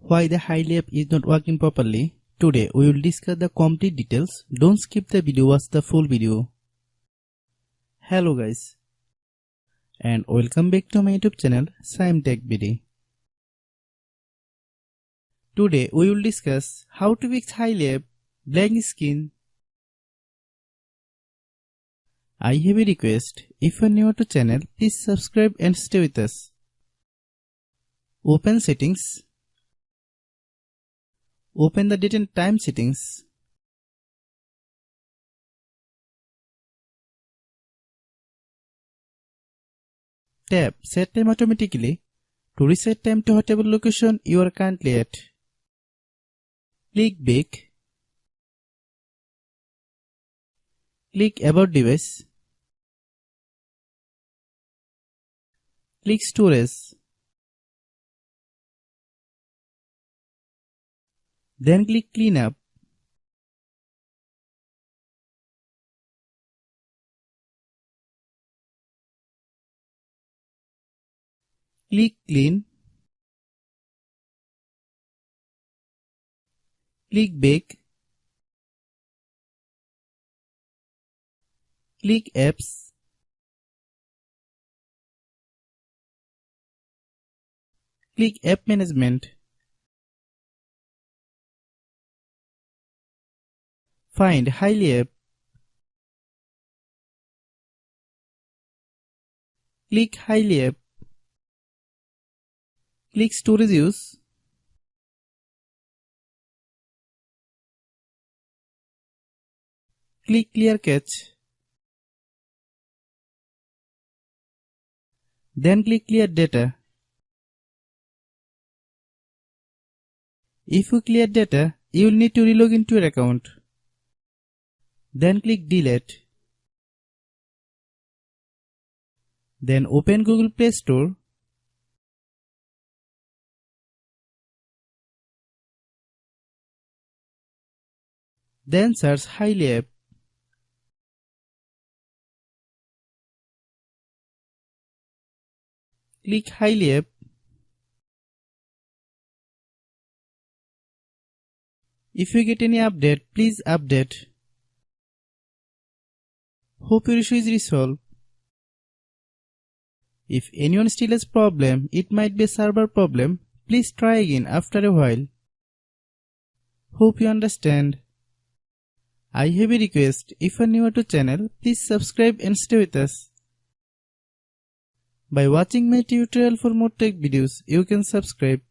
Why the Hily app is not working properly? Today we will discuss the complete details. Don't skip the video, watch the full video. Hello guys, and welcome back to my YouTube channel Shaem Tech BD. Today we will discuss how to fix Hily app blank screen. I have a request. If you are new to channel, please subscribe and stay with us. Open settings. Open the date and time settings. Tap Set Time automatically to reset time to whatever location you are currently at. Click Back. Click About Device. Click Storage. Then click Cleanup. Click Clean. Click Back. Click Apps. Click App Management. Find Hily app. Click Hily app. Click Storage Use. Click Clear Cache. Then click Clear Data. If you clear data, you will need to relog into your account. Then click Delete. Then open Google Play Store. Then search Hily app. Click Hily app. If you get any update, please update. Hope your issue is resolved. If anyone still has problem, it might be a server problem. Please try again after a while. Hope you understand. I have a request. If you are new to channel, please subscribe and stay with us. By watching my tutorial for more tech videos, you can subscribe.